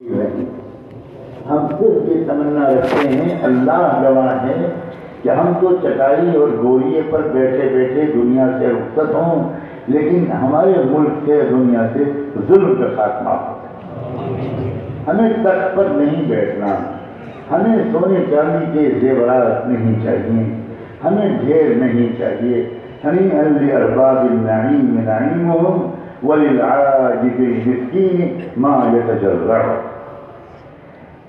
ہم صرف یہ تمنا رکھتے ہیں، اللہ گواہ ہے کہ ہم تو چٹائی اور گوریے پر بیٹھے بیٹھے دنیا سے رخصت ہوں، لیکن ہمارے ملک سے دنیا سے ظلم کا خاتمہ ہو۔ ہمیں تخت پر نہیں بیٹھنا، ہمیں سونے چاندی کے زیورات نہیں چاہیے، ہمیں ڈھیر نہیں چاہیے۔ ہنیئا لأرباب النعیم نعیمهم وللعاجز المسکین ما یتجرع۔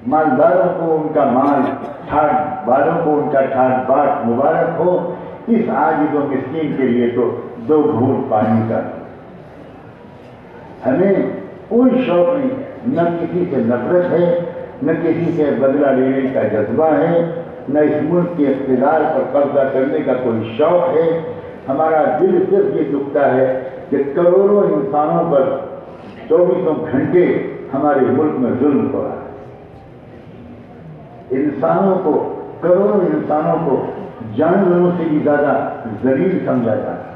مالداروں کو ان کا مال، ٹھاٹ والوں کو ان کا ٹھاٹ باٹ مبارک ہو، اس عاجز و مسکین کے لیے تو دو گھونٹ پانی کا۔ ہمیں کوئی شوق نہیں ہے، نہ کسی سے نفرت ہے، نہ کسی سے بدلہ لینے کا جذبہ ہے، نہ اس ملک کے اقتدار پر قبضہ کرنے کا کوئی شوق ہے۔ ہمارا دل صرف یہ دکھتا ہے کہ کروڑوں انسانوں پر 24 گھنٹے ہمارے ملک میں ظلم ہو رہا ہے۔ انسانوں کو، کروڑوں انسانوں کو جانوروں سے بھی زیادہ ذلیل سمجھا جاتا ہے۔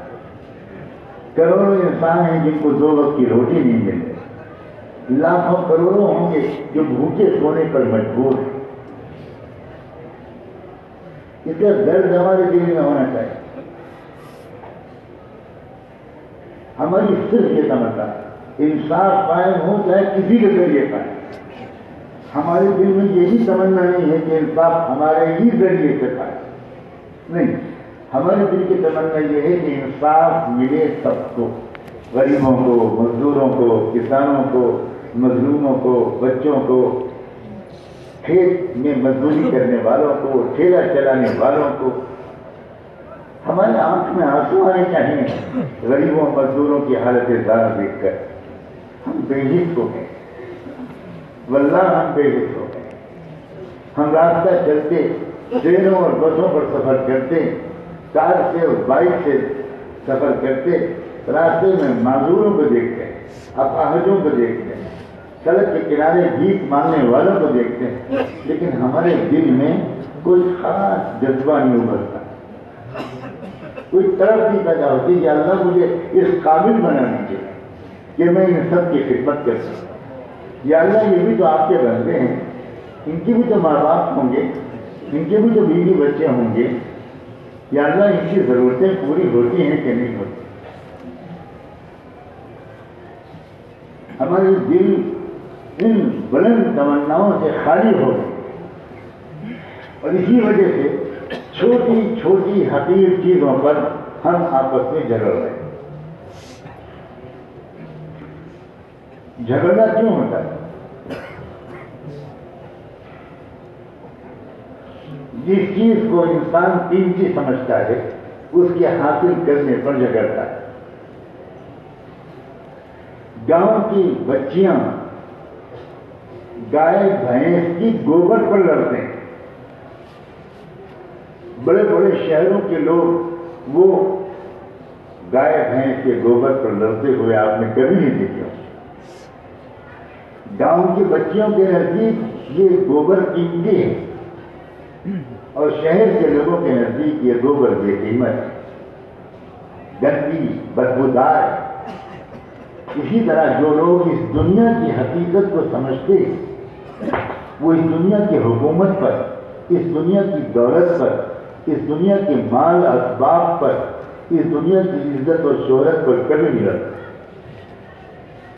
کروڑوں انسان ہیں جن کو 2 وقت کی روٹی نہیں مل رہی، لاکھوں کروڑوں ہوں گے جو بھوکے سونے پر مجبور ہیں۔ اس کا درد ہمارے دل میں ہونا چاہیے۔ ہماری صرف یہ تمنا انصاف قائم ہو، چاہے کسی کے ذریعے قائم۔ ہمارے دل میں یہ بھی تمنا نہیں ہے کہ انصاف ہمارے ہی ذریعے سے قائم، نہیں، ہمارے دل کی تمنا یہ ہے کہ انصاف ملے سب کو، غریبوں کو، مزدوروں کو، کسانوں کو، مظلوموں کو، بچوں کو، کھیت میں مزدوری کرنے والوں کو، ٹھیلا چلانے والوں کو۔ ہمارے آنکھ میں آنسو آنے چاہیے غریبوں مزدوروں کی حالت زار دیکھ کر۔ ہم بے حس ہو گئے، واللہ ہم بے حس ہو گئے۔ ہم راستہ چلتے، ٹرینوں اور بسوں پر سفر کرتے، کار سے اور بائک سے سفر کرتے، راستے میں معذوروں کو دیکھتے ہیں، اپاہجوں کو دیکھتے ہیں، سڑک کے کنارے بھیک مانگنے والوں کو دیکھتے ہیں، لیکن ہمارے دل میں کوئی خاص جذبہ نہیں ابھرتا، کوئی طرف نہیں پیدا ہوتی کہ اللہ مجھے اس قابل بنا دیجیے کہ میں ان سب کی خدمت کر سکوں۔ یا اللہ یہ بھی تو آپ کے بندے ہیں، ان کی بھی تو ماں باپ ہوں گے، ان کے بھی تو بیوی بچے ہوں گے، یا اللہ ان کی ضرورتیں پوری ہوتی ہیں کہ نہیں ہوتی۔ ہمارے دل ان بلند تمناؤں سے خالی ہو گئے، اور اسی وجہ سے چھوٹی چھوٹی حقیر چیزوں پر ہم آپس میں جھگڑ رہے ہیں۔ جھگڑنا کیوں ہوتا ہے؟ جس چیز کو انسان قیمتی سمجھتا ہے اس کے حاصل کرنے پر جھگڑتا ہے۔ گاؤں کی بچیاں گائے بھینس کی گوبر پر لڑتے ہیں، بڑے بڑے شہروں کے لوگ وہ گائے بھینس کے گوبر پر لڑتے ہوئے آپ نے کبھی نہیں دیکھا۔ گاؤں کی بچیوں کے نزدیک یہ گوبر قیمتی ہے، اور شہر کے لوگوں کے نزدیک یہ گوبر بے قیمت ہے، گندی بدبودار ہے۔ اسی طرح جو لوگ اس دنیا کی حقیقت کو سمجھتے وہ اس دنیا کی حکومت پر، اس دنیا کی دولت پر، اس دنیا کے مال اسباب پر، اس دنیا کی عزت اور شہرت پر کبھی نہیں لڑتے،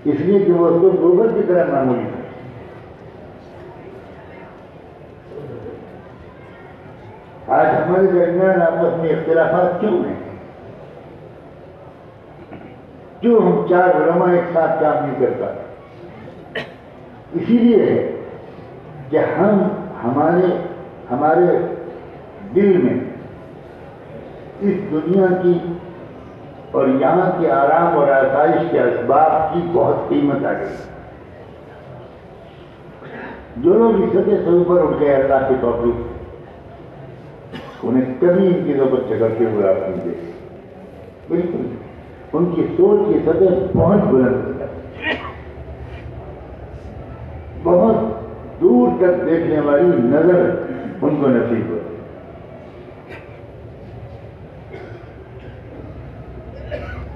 اس لیے کہ وہ اس کو گوبر کی طرح معمولی ہے۔ آج ہمارے درمیان آپس میں اختلافات کیوں ہیں؟ کیوں ہم 4 علماء ایک ساتھ کام نہیں کر پاتے؟ اسی لیے ہے کہ ہمارے دل میں اس دنیا کی اور یہاں کے آرام اور آسائش کے اسباب کی بہت قیمت آ گئی۔ جو لوگ اس سطح سے اوپر اٹھ گئے اللہ کے توفیق سے، انہیں کبھی ان چیزوں پر جھگڑتے ہوئے آپ نہیں دیکھے، بالکل ان کی سوچ کی سطح بہت بلند ہے، بہت دور تک دیکھنے والی نظر ان کو نصیب ہو۔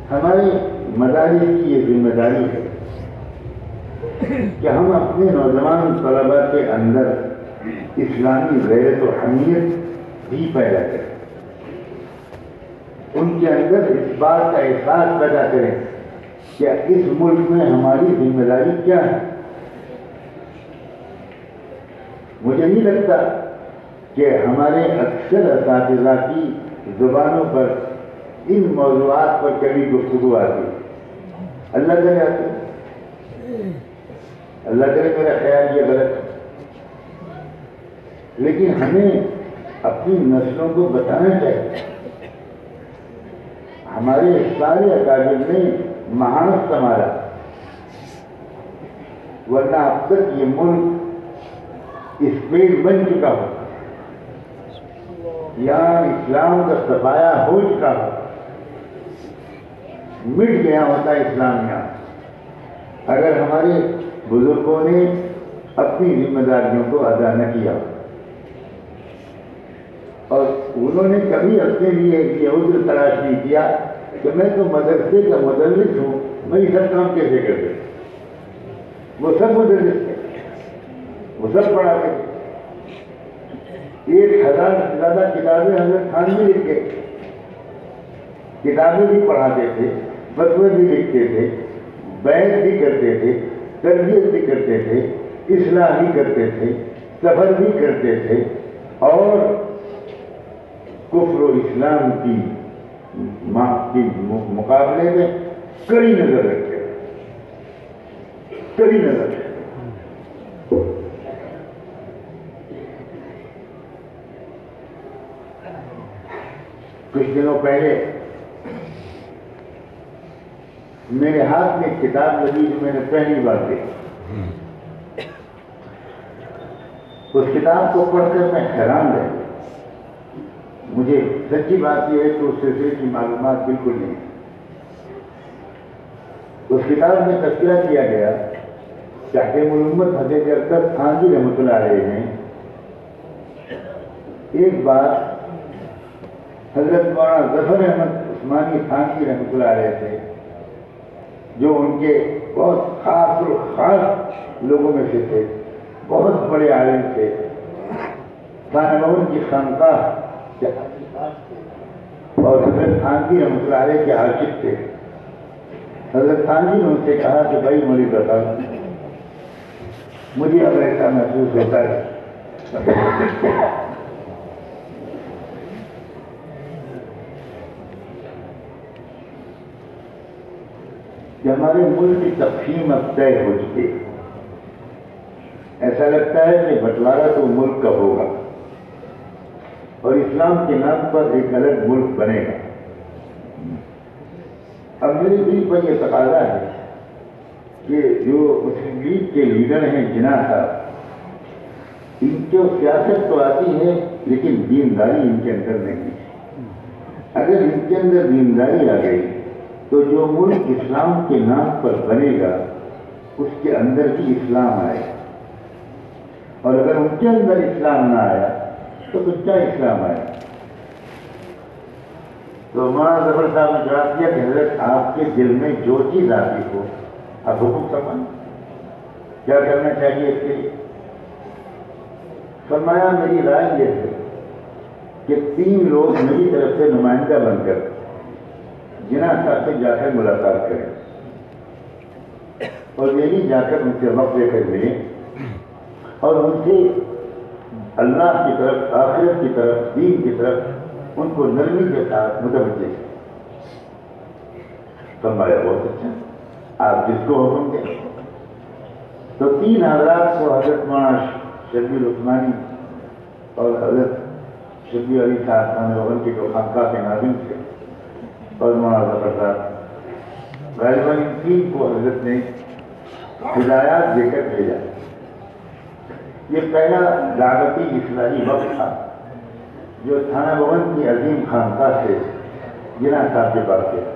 ہمارے مدارس کی یہ ذمہ داری ہے کہ ہم اپنے نوجوان طلباء کے اندر اسلامی غیرت و حمیت بھی پیدا کریں، ان کے اندر اس بات کا احساس پیدا کریں کہ اس ملک میں ہماری ذمہ داری کیا ہے۔ مجھے نہیں لگتا کہ ہمارے اکثر اساتذہ کی زبانوں پر ان موضوعات پر کبھی گفتگو آتی، اللہ کرے آتی، اللہ کرے میرا خیال یہ غلط ہے، لیکن ہمیں اپنی نسلوں کو بتانا چاہیے۔ ہمارے سارے اکابر نے مہارت سنبھالا، ورنہ اب تک یہ ملک اسپیس بن چکا ہو، یہاں اسلام کا صفایا ہو چکا ہو، مٹ گیا ہوتا اسلام یہاں، اگر ہمارے بزرگوں نے اپنی ذمہ داریوں کو ادا نہ کیا۔ اور انہوں نے کبھی اپنے لیے یہ عذر تلاش نہیں کیا کہ میں تو مدرسے کا مدرس ہوں، میں یہ سب کام کیسے کرتے۔ وہ سب مدرس تھے، وہ سب پڑھاتے تھے، 1000 سے زیادہ کتابیں حضرت تھانوی لکھ کے، کتابیں بھی پڑھاتے تھے، فتوے بھی لکھتے تھے، بیعت بھی کرتے تھے، تربیت بھی کرتے تھے، اصلاح بھی کرتے تھے، سفر بھی کرتے تھے، اور کفر و اسلام کی مقابلے میں کڑی نظر رکھتے تھے، کڑی نظر رکھتے۔ کچھ دنوں پہلے میرے ہاتھ میں ایک کتاب لگی جو میں نے پہلی بار دیکھی۔ اس کتاب کو پڑھ کر میں حیران رہ گیا۔ مجھے سچی بات یہ ہے کہ اس سلسلے کی معلومات بالکل نہیں۔ اس کتاب میں تذکرہ کیا گیا کہ حاکم الامت حضرت ارشد تھانوی رحمۃ اللہ علیہ نے ایک بار حضرت مولانا ظفر احمد عثمانی تھانوی رحمۃ اللہ علیہ سے، جو ان کے بہت خاص اور خاص لوگوں میں سے تھے، بہت بڑے عالم تھے، خانہ بہن کی خانقاہ کے اور حضرت تھانوی رحمۃ اللہ علیہ کے عاشق تھے۔ حضرت تھانوی نے ان سے کہا کہ بھائی مولوی صاحب، مجھے اب ایسا محسوس ہوتا ہے کہ ہمارے ملک کی تقسیم اب طے ہو چکی ہے، ایسا لگتا ہے کہ بٹوارا تو ملک کا ہوگا اور اسلام کے نام پر ایک الگ ملک بنے گا۔ اب میرے دل پر یہ تقاضا ہے کہ جو مسلم لیگ کے لیڈر ہیں جناح صاحب، ان کو سیاست تو آتی ہے لیکن دینداری ان کے اندر نہیں ہے۔ اگر ان کے اندر دینداری آ گئی تو جو ملک اسلام کے نام پر بنے گا اس کے اندر بھی اسلام آئے گا، اور اگر ان کے اندر اسلام نہ آیا تو کیا اسلام آئے؟ تو مولانا ظفر صاحب نے جواب دیا کہ حضرت آپ کے دل میں جو چیز آتی ہو آپ حکم فرمائیں، کیا کرنا چاہیے اس کے لیے؟ فرمایا میری رائے یہ ہے کہ 3 لوگ میری طرف سے نمائندہ بن کر جناح صاحب سے جا کر ملاقات کریں اور یہی جا کر ان سے وقت لے کر ملیں اور ان سے اللہ کی طرف، آخرت کی طرف، دین کی طرف ان کو نرمی کے ساتھ متوجہ کریں۔ فرمایا بہت اچھا، آپ جس کو حکم دیں۔ تو 3 حضرات کو حضرت مولانا شبیر عثمانی اور حضرت شبیر علی صاحب خانہ بہن کے جو خانقاہ کے ناظم تھے اور مولانا ظفر صاحب، غالباً ان 3 کو حضرت نے ہدایات دے کر بھیجا۔ یہ پہلا دعوتی اصلاحی وقت تھا جو تھانہ بھون کی عظیم خانقاہ سے جناح صاحب کے پاس گیا،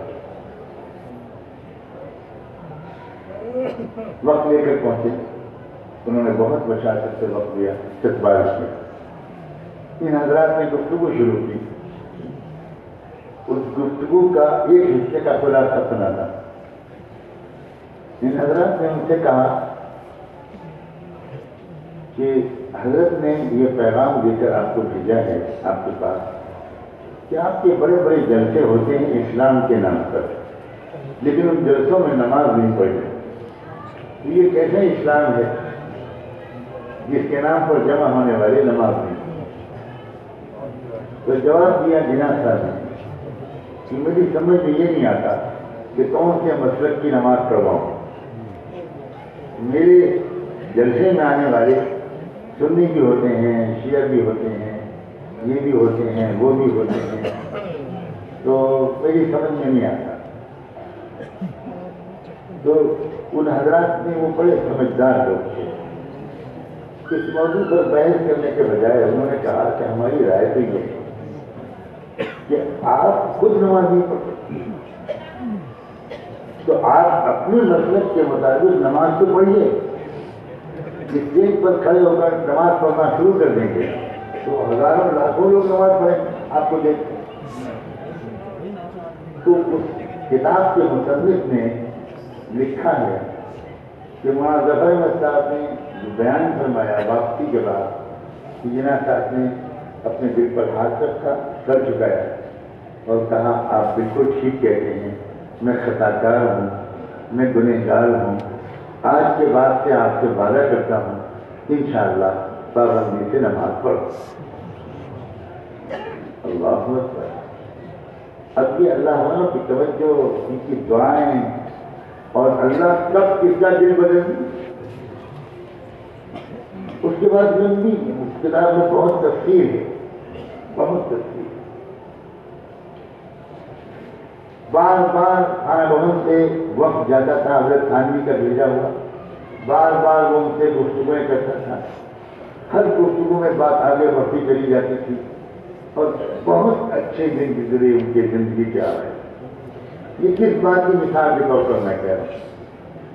وقت لے کر پہنچے۔ انہوں نے بہت بشاشت سے وقت دیا، استقبال کیا۔ ان حضرات نے گفتگو شروع کی۔ اس گفتگو کا ایک حصے کا خلاصہ سنا تھا۔ ان حضرات نے ان سے کہا کہ حضرت نے یہ پیغام دے کر آپ کو بھیجا ہے آپ کے پاس کہ آپ کے بڑے بڑے جلسے ہوتے ہیں اسلام کے نام پر، لیکن ان جلسوں میں نماز نہیں پڑھتے، یہ کیسا اسلام ہے جس کے نام پر جمع ہونے والے نماز نہیں؟ تو جواب دیا جناح صاحب نے کہ میری سمجھ میں یہ نہیں آتا کہ کون سے مسلک کی نماز پڑھواؤں۔ میرے جلسے میں آنے والے سنی بھی ہوتے ہیں، شیعہ بھی ہوتے ہیں، یہ بھی ہوتے ہیں، وہ بھی ہوتے ہیں، تو میری سمجھ میں نہیں آتا۔ تو ان حضرات نے وہ بڑے سمجھدار لوگ تھے، اس موضوع پر بحث کرنے کے بجائے انہوں نے کہا کہ ہماری رائے تو یہ ہے کہ آپ خود نماز نہیں پڑھتے تو آپ اپنے مسلک کے مطابق نماز تو پڑھیے۔ اسٹیج پر کھڑے ہو کر نماز پڑھنا شروع کر دیں گے تو ہزاروں لاکھوں لوگ نماز پڑھیں آپ کو دیکھ۔ تو اس کتاب کے مصنف نے لکھا ہے کہ مولانا ظفر احمد صاحب نے بیان فرمایا واپسی کے بعد کہ جناح صاحب نے اپنے دل پر ہاتھ رکھا، سر جھکایا اور کہا آپ بالکل ٹھیک کہتے ہیں، میں خطا کار ہوں، میں گنہگار ہوں، آج کے بعد سے آپ سے وعدہ کرتا ہوں انشاءاللہ پابندی سے نماز پڑھو۔ اللہ اکبر۔ اب یہ اللہ والوں کی توجہ، ان کی دعائیں، اور اللہ کب کس کا دل بدل دی۔ اس کے بعد لمبی اس کتاب میں بہت تفصیل ہے، بہت تفصیل۔ بار بار خانہ بہن سے وقت جاتا تھا، حضرت تھانوی کا بھیجا ہوا، بار بار وہ ان سے گفتگویں کرتا تھا، ہر گفتگو میں بات آگے بڑھتی چلی جاتی تھی، اور بہت اچھے دن گزرے ان کے زندگی کے آ رہے۔ یہ کس بات کی مثال کے طور پر میں کہہ رہا ہوں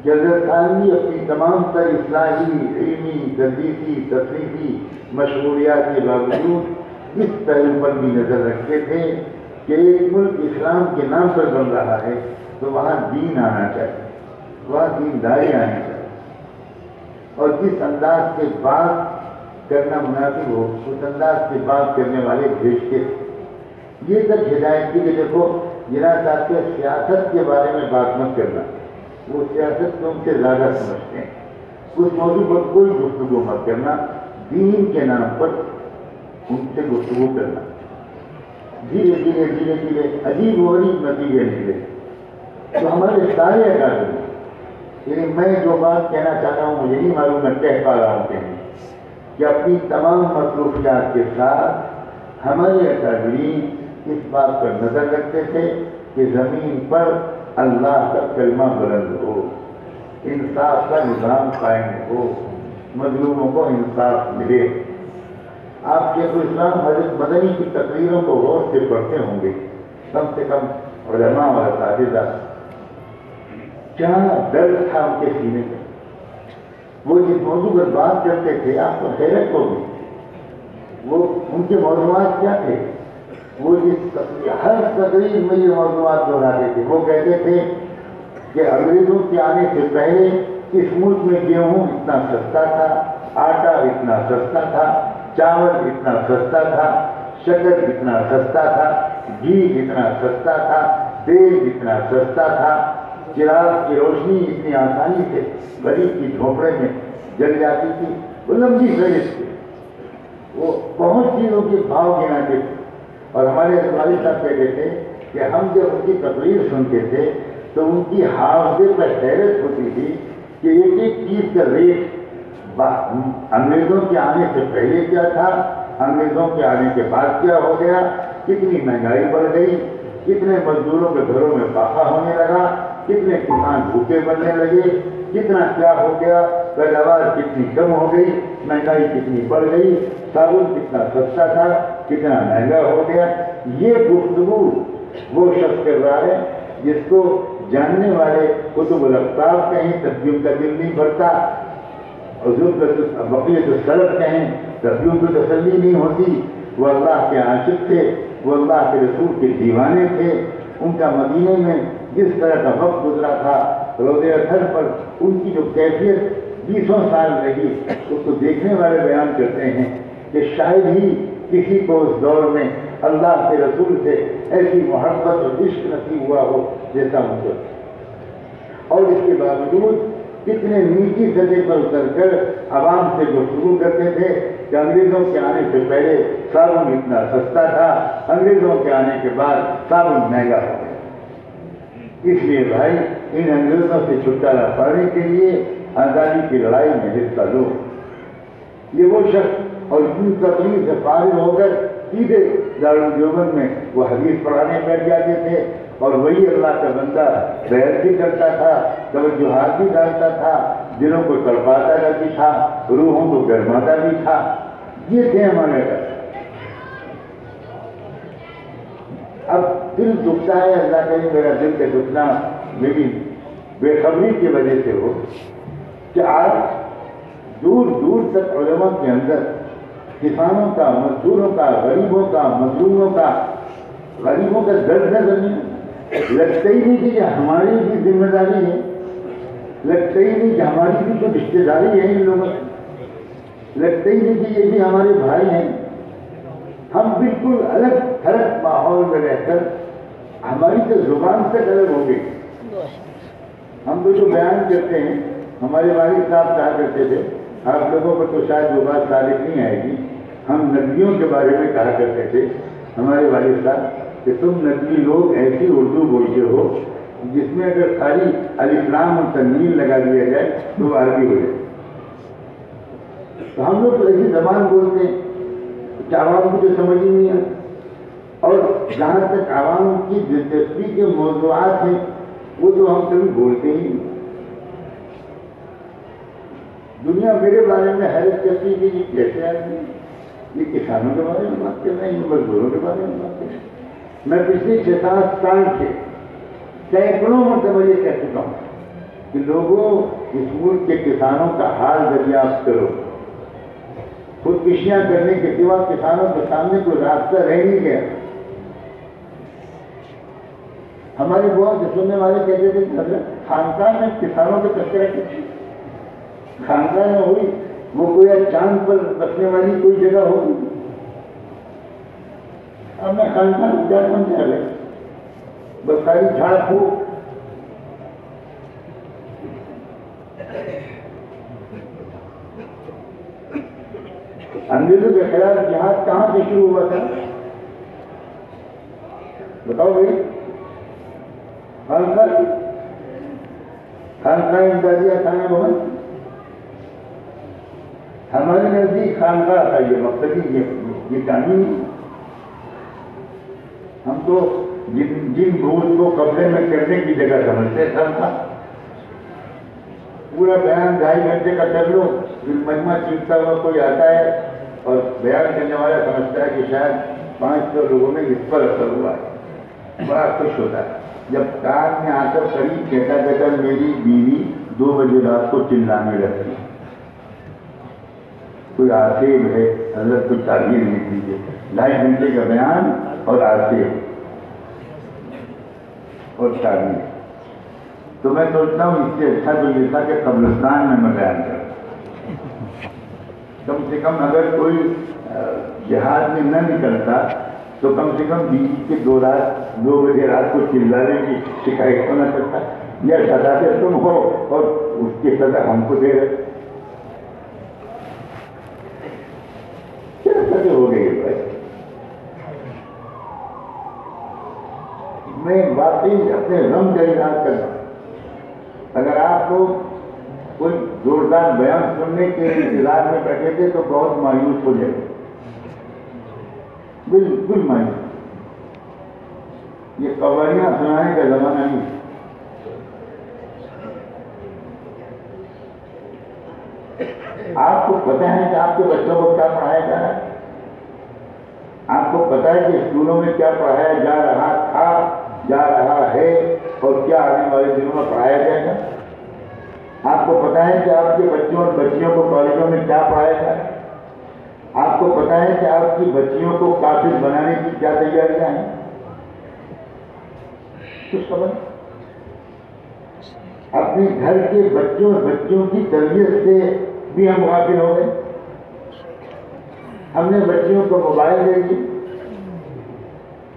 کہ حضرت تھانوی اپنی تمام تر اصلاحی، علمی، تدریسی، تصنیفی مشغولیات کے باوجود اس پہلو پر بھی نظر رکھتے تھے کہ ایک ملک اسلام کے نام پر بن رہا ہے تو وہاں دین آنا چاہیے، وہاں دینداری آنی چاہیے، اور جس انداز سے بات کرنا مناسب ہو اس انداز سے بات کرنے والے بھیجتے تھے۔ یہ تک ہدایت کی کہ دیکھو جناح صاحب کے سیاست کے بارے میں بات مت کرنا، وہ سیاست کو ان سے زیادہ سمجھتے ہیں، اس موضوع پر کوئی گفتگو مت کرنا، دین کے نام پر ان سے گفتگو کرنا۔ دھیرے دھیرے دھیرے دھیرے عجیب و غریب نتیجے نکلے تو ہمارے سارے اکابر، یعنی میں جو بات کہنا چاہتا ہوں مجھے نہیں معلوم میں کہہ پا رہا ہوں کہ اپنی تمام مصروفیات کے ساتھ ہمارے اکابرین اس بات پر نظر رکھتے تھے کہ زمین پر اللہ کا کلمہ بلند ہو، انصاف کا نظام قائم ہو، مظلوموں کو انصاف ملے۔ آپ شیخ الاسلام حضرت مدنی کی تقریروں کو غور سے پڑھتے ہوں گے، کم سے کم علماء اور اساتذہ، کیا درد تھا ان کے سینے میں۔ وہ جس موضوع پر بات کرتے تھے آپ کو حیرت ہوگی، وہ ان کے موضوعات کیا تھے؟ وہ ہر تقریر میں یہ موضوعات دہراتے تھے۔ وہ کہتے تھے کہ انگریزوں کے آنے سے پہلے اس ملک میں گیہوں اتنا سستا تھا، آٹا اتنا سستا تھا، چاول اتنا سستا تھا، شکر اتنا سستا تھا، گھی اتنا سستا تھا، تیل اتنا سستا تھا، چراغ کی روشنی اتنی آسانی سے غریب کی جھونپڑے میں جل جاتی تھی۔ وہ لمبی فہرست تھی، وہ بہت چیزوں کے بھاؤ گناتے تھے، اور ہمارے والد صاحب کہتے تھے کہ ہم جب ان کی تقریر سنتے تھے تو ان کی حافظے پر حیرت ہوتی تھی کہ ایک ایک چیز کا ریٹ انگریزوں کے آنے سے پہلے کیا تھا، انگریزوں کے آنے کے بعد کیا ہو گیا، کتنی مہنگائی بڑھ گئی، کتنے مزدوروں کے گھروں میں فاقہ ہونے لگا، کتنے کسان بھوکے بننے لگے، کتنا کیا ہو گیا، پیداوار کتنی کم ہو گئی، مہنگائی کتنی بڑھ گئی، صابن کتنا سستا تھا کتنا مہنگا ہو گیا۔ یہ گفتگو وہ شخص کر رہا ہے جس کو جاننے والے کتب الاقطاب کہیں ترجم کا دل نہیں بھرتا، بقیت السلف کہیں ترجم کو تسلی نہیں ہوتی۔ وہ اللہ کے عاشق تھے، وہ اللہ کے رسول کے دیوانے تھے، ان کا مدینے میں جس طرح کا وقت گزرا تھا، روزے اطہر پر ان کی جو کیفیت 20 سال رہی اس کو دیکھنے لکھنے والے بیان کرتے ہیں کہ شاید ہی کسی کو اس دور میں اللہ کے رسول سے ایسی محبت اور عشق نصیب ہوا ہو جیسا مجھے، اور اس کے باوجود کتنے نیچی سطح پر اتر کر عوام سے گفتگو کرتے تھے کہ انگریزوں کے آنے سے پہلے صابن اتنا سستا تھا، انگریزوں کے آنے کے بعد صابن مہنگا ہو گیا، اس لیے بھائی ان انگریزوں سے چھٹکارا پانے کے لیے آزادی کی لڑائی میں حصہ لو۔ یہ وہ شخص اور ان تقریر سے فارغ ہو کر سیدھے دارالدیوبند میں وہ حدیث پڑھانے بیٹھ جاتے تھے، اور وہی اللہ کا بندہ بحث بھی کرتا تھا، توجہات بھی ڈالتا تھا، دلوں کو تڑپاتا بھی تھا، روحوں کو گرماتا بھی تھا۔ یہ تھے ہمارے گھر۔ اب دل دکھتا ہے، اللہ کرے میرا دل کا دکھنا میری بے خبری کی وجہ سے ہو کہ آج دور دور تک علماء کے اندر کسانوں کا، مزدوروں کا، غریبوں کا، مظلوموں کا، غریبوں کا درد نظر نہیں لگتا ہی نہیں کہ ہماری بھی ذمہ داری ہے، لگتا ہی نہیں کہ ہماری بھی تو رشتے داری ہے ان لوگوں سے، لگتا ہی نہیں کہ یہ بھی ہمارے بھائی ہیں۔ ہم بالکل الگ تھلگ ماحول میں رہ کر ہماری تو زبان تک الگ ہو گئی۔ ہم تو جو بیان کرتے ہیں، ہمارے والد صاحب کہا کرتے تھے، آپ لوگوں کو تو شاید وہ بات صالح نہیں آئے گی، ہم ندیوں کے بارے میں کہا کرتے تھے ہمارے والد صاحب کہ تم ندوی لوگ ایسی اردو بولتے ہو جس میں اگر خالی الف لام اور تنوین لگا دیا جائے تو وہ عربی ہو جائے۔ تو ہم لوگ تو ایسی زبان بولتے ہیں کہ عوام کو جو سمجھ ہی نہیں آتی، اور جہاں تک عوام کی دلچسپی کے موضوعات ہیں وہ تو ہم کبھی بولتے ہی نہیں۔ دنیا میرے بارے میں حیرت کرتی ہے کہ یہ کیسے آدمی، یہ کسانوں کے بارے میں بات کر رہے ہیں، یہ مزدوروں کے بارے میں بات کر رہے ہیں۔ میں پچھلے 6-7 سال سے سینکڑوں مرتبہ یہ کہہ چکا ہوں کہ لوگوں اس ملک کے کسانوں کا حال دریافت کرو۔ خودکشیاں کرنے کے سوا کسانوں کے سامنے کوئی راستہ رہ نہیں گیا۔ ہمارے بہت سے سننے والے کہتے تھے کہ حضرت خاندان میں کسانوں کے تذکرہ کیوں، خاندان میں ہوئی وہ کوئی چاند پر بسنے والی کوئی جگہ ہوگی۔ اب میں خاندان کیا سمجھا رہے بس ساری جھاڑ پھوک۔ انگریزوں کے خلاف جہاد کہاں سے شروع ہوا تھا بتاؤ بھائی؟ خانقاہ امدادیہ خانہ بھون، ہمارے نزدیک خانقاہ تھا یہ مقصدی، یہ کہانی نہیں۔ ہم تو جن بھوت کو قبضے میں کرنے کی جگہ سمجھتے تھا، پورا بیان 2.5 گھنٹے کا کر لو، پھر مجمع چیختا ہوا کوئی آتا ہے اور بیان کرنے والا سمجھتا ہے کہ شاید 500 لوگوں میں اس پر اثر ہوا ہے، بڑا خوش ہوتا ہے۔ جب کار میں آ کر قریب کہتا میری بیوی 2 بجے رات کو چلانے لگتی، کوئی آصف ہے حضرت کو تعبیر لکھ دیجیے، 2.5 گھنٹے کا بیان اور آصف اور تعبیر۔ تو میں سوچتا ہوں اس سے اچھا تو یہ تھا کہ قبرستان میں بیان کروں۔ کم سے کم اگر کوئی جہاد میں نہ نکلتا تو کم سے کم بیوی کے 2 بجے رات کو چلانے کی شکایت ہونا کرتا، یا سزا سے تم ہو اور اس کی سزا ہم کو دے رہے، کیا سزا ہو گئی بھائی؟ میں واقعی اپنے غم کا اظہار کر رہا ہوں۔ اگر آپ کو کوئی زوردار بیان سننے کے انتظار میں بیٹھے تھے تو بہت مایوس ہو جائے، بالکل مایوس۔ یہ قوالیاں سنانے کا زمانہ نہیں۔ آپ کو پتہ ہے کہ آپ کے بچوں کو کیا پڑھایا جا رہا ہے؟ آپ کو پتہ ہے کہ اسکولوں میں کیا پڑھایا جا رہا تھا، جا رہا ہے، اور کیا آنے والے دنوں میں پڑھایا جائے گا؟ آپ کو پتہ ہے کہ آپ کے بچوں اور بچیوں کو کالجوں میں کیا پڑھایا جا رہا ہے؟ آپ کو پتہ ہے کہ آپ کی بچیوں کو قابل بنانے کی کیا تیاریاں ہیں؟ کچھ خبر؟ اپنے گھر کے بچوں اور بچیوں کی تربیت سے بھی ہم غافل ہو گئے۔ ہم نے بچیوں کو موبائل دے دی،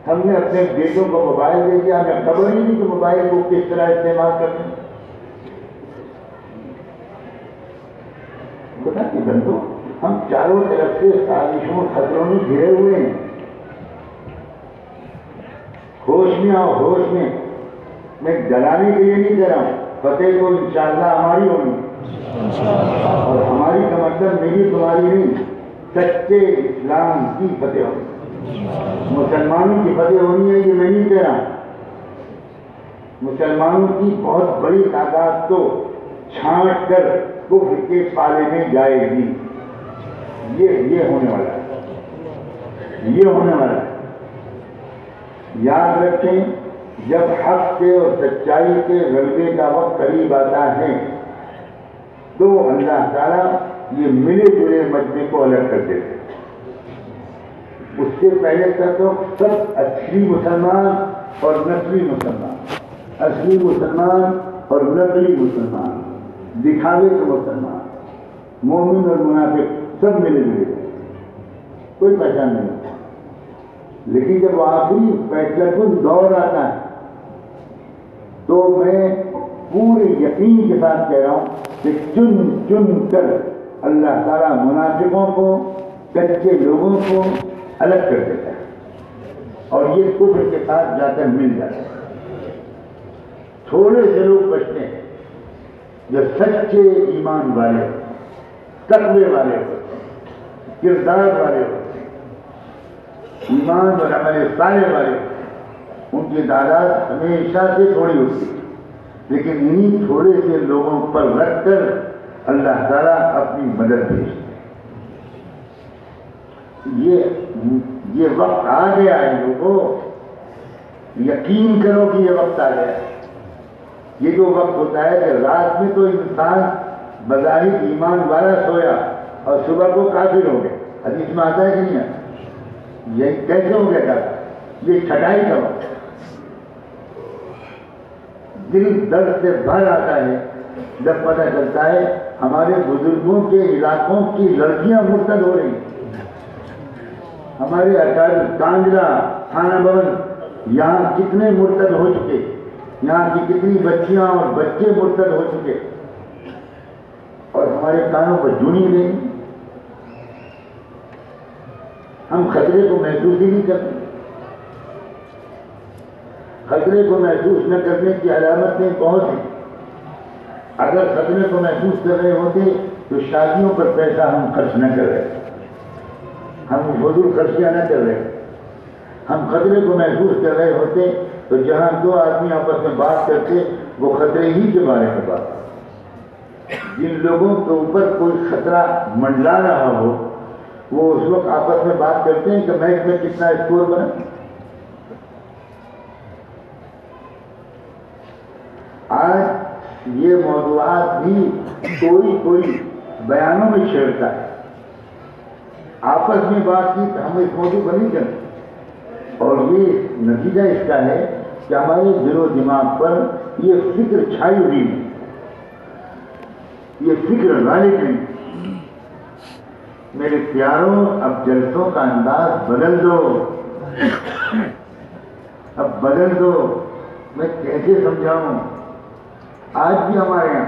ہم نے اپنے بیٹوں کو موبائل دے دیا، ہمیں خبر ہی نہیں کہ موبائل کو کس طرح استعمال کرتے ہیں۔ خدا کی بندو، ہم چاروں طرف سے سازشوں خطروں میں گھرے ہوئے ہیں۔ ہوش میں آؤ، ہوش میں ڈرانے کے لیے نہیں کہہ رہا ہوں، فتح تو انشاءاللہ ہماری ہوگی، اور ہماری کا مطلب میری تمہاری نہیں، سچے اسلام کی فتح ہوگی، مسلمانوں کی فتح ہونی ہے، یہ میں نہیں کہہ رہا۔ مسلمانوں کی بہت بڑی تعداد تو چھانٹ کر کفر کے پالے میں جائے گی، یہ ہونے والا ہے، یہ ہونے والا ہے۔ یاد رکھیں، جب حق کے اور سچائی کے غلبے کا وقت قریب آتا ہے تو اللہ تعالیٰ یہ ملے جلے مجمع کو الگ کر دیتے ہیں۔ اس سے پہلے تک تو سب اصلی مسلمان اور نقلی مسلمان، اصلی مسلمان اور نقلی مسلمان، دکھاوے کے مسلمان، مومن اور منافق سب ملے جلے، کوئی پہچان نہیں ہوتا۔ لیکن جب آخری فیصلہ کن دور آتا ہے تو میں پورے یقین کے ساتھ کہہ رہا ہوں کہ چن چن کر اللہ تعالیٰ منافقوں کو، کچے لوگوں کو الگ کر دیتا ہے، اور یہ کفر کے ساتھ جا کر مل جاتا ہے۔ تھوڑے سے لوگ بچتے ہیں جو سچے ایمان والے، تقوی والے ہوتے ہیں، کردار والے ہوتے ہیں، ایمان اور عمل صالح والے، ان کی تعداد ہمیشہ سے تھوڑی ہوتی ہے، لیکن انہی تھوڑے سے لوگوں پر رکھ کر اللہ تعالیٰ اپنی مدد بھیجتے ہیں۔ یہ وقت آ گیا ہے لوگوں، یقین کرو کہ یہ وقت آ گیا ہے۔ یہ جو وقت ہوتا ہے کہ رات میں تو انسان بظاہر ایمان والا سویا اور صبح کو کافر ہو گئے، حدیث میں آتا ہے کہ نہیں آتا؟ یہ کیسے ہو گیا تھا؟ یہ چھٹائی کا وقت، دل درد سے بھر آتا ہے جب پتہ چلتا ہے ہمارے بزرگوں کے علاقوں کی لڑکیاں مرتد ہو رہی ہیں، ہمارے اکابر کانجرا، تھانہ بھون، یہاں کتنے مرتد ہو چکے، یہاں کی کتنی بچیاں اور بچے مرتد ہو چکے، اور ہمارے کانوں پر جونی نہیں۔ ہم خطرے کو محسوس ہی نہیں کرتے۔ خطرے کو محسوس نہ کرنے کی علامتیں بہت ہیں۔ اگر خطرے کو محسوس کر رہے ہوتے تو شادیوں پر پیسہ ہم خرچ نہ کر رہے، ہم فضول خرچیاں نہ کر رہے۔ ہم خطرے کو محسوس کر رہے ہوتے تو جہاں دو آدمی آپس میں بات کرتے وہ خطرے ہی کے بارے میں بات کرتے۔ جن لوگوں کے اوپر کوئی خطرہ منڈلا رہا ہو وہ اس وقت آپس میں بات کرتے ہیں کہ میچ میں کتنا اسکور بنا۔ آج یہ موضوعات بھی کوئی بیانوں میں چھیڑتا ہے، آپس میں بات کی تو ہم اس موضوع پر نہیں کرتے، اور یہ نتیجہ اس کا ہے کہ ہمارے دل و دماغ پر یہ فکر چھائی ہوئی ہے، یہ فکر غالب نہیں۔ میرے پیاروں، اب جلسوں کا انداز بدل دو، اب بدل دو۔ میں کیسے سمجھاؤں؟ آج بھی ہمارے یہاں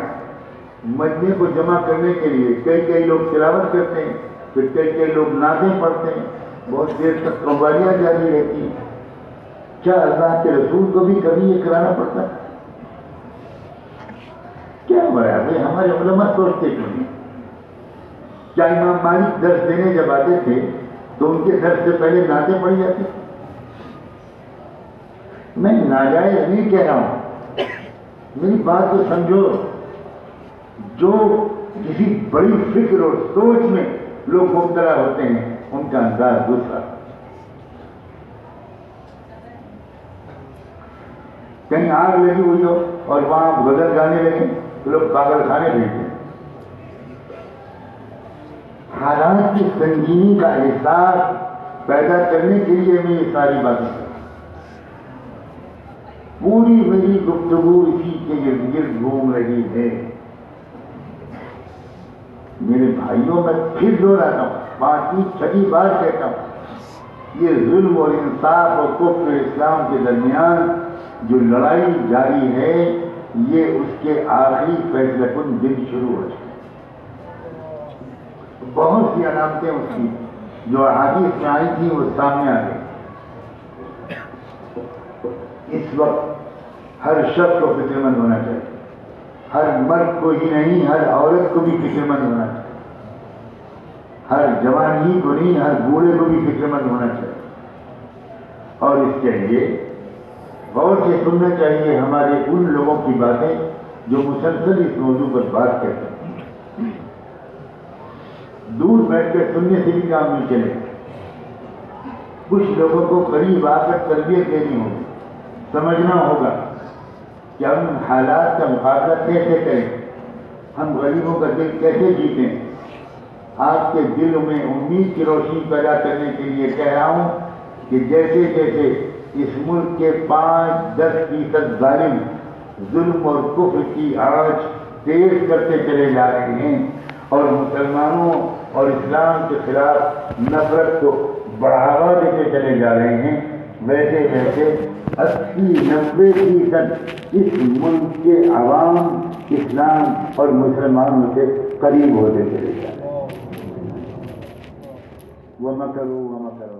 مجمع کو جمع کرنے کے لیے کئی لوگ تلاوت کرتے ہیں، پھر کئی لوگ نعتیں پڑھتے ہیں، بہت دیر تک قوالیاں جاری رہتی ہیں۔ کیا اللہ کے رسول کو بھی کبھی یہ کرانا پڑتا ہے؟ کیا برابر ہمارے علماء سوچتے کیوں نہیں؟ کیا امام مالک درس دینے جب آتے تھے تو ان کے درس سے پہلے نعتیں پڑھی جاتی؟ میں ناجائز نہیں کہہ رہا ہوں، میری بات کو سمجھو۔ جو کسی بڑی فکر اور سوچ میں لوگ مبتلا ہوتے ہیں ان کا انداز دوسرا۔ کہیں آگ لگی ہوئی ہو اور وہاں غزل گانے لگے تو لوگ پاگل خانے بھیجتے ہیں۔ حالات کی سنگینی کا احساس پیدا کرنے کے لیے میں یہ ساری باتیں کرتا ہوں۔ پوری میری گفتگو اسی کے ارد گرد گھوم رہی ہے۔ میرے بھائیوں میں پھر دوہراتا ہوں، 5ویں 6 بار کہتا ہوں، یہ ظلم اور انصاف اور کفر اسلام کے درمیان جو لڑائی جاری ہے، یہ اس کے آخری فیصلہ کن دن شروع ہو چکے۔ بہت سی علامتیں اس کی جو احادیث میں آئی تھیں وہ سامنے آ گئی۔ اس وقت ہر شخص کو فکر مند ہونا چاہیے، ہر مرد کو ہی نہیں ہر عورت کو بھی فکر مند ہونا چاہیے، ہر جوان ہی کو نہیں ہر بوڑھے کو بھی فکر مند ہونا چاہیے، اور اس کے لیے غور سے سننا چاہیے ہمارے ان لوگوں کی باتیں جو مسلسل اس موضوع پر بات کرتے ہیں۔ دور بیٹھ کر سننے سے بھی کام نہیں چلے، کچھ لوگوں کو قریب آ کر تربیت دینی ہوگی، سمجھنا ہوگا کہ ہم حالات کا مقابلہ کیسے کریں، ہم غریبوں کا دل کیسے جیتیں۔ آپ کے دلوں میں امید کی روشنی پیدا کرنے کے لیے کہہ رہا ہوں کہ جیسے جیسے اس ملک کے 5-10% ظالم ظلم اور کفر کی آنچ تیز کرتے چلے جا رہے ہیں اور مسلمانوں اور اسلام کے خلاف نفرت کو بڑھاوا دیتے چلے جا رہے ہیں، ویسے ویسے 80-90% اس ملک کے عوام اسلام اور مسلمانوں سے قریب ہوتے چلے جا رہے ہیں۔ وَمَكَرُوا وَمَكَرَ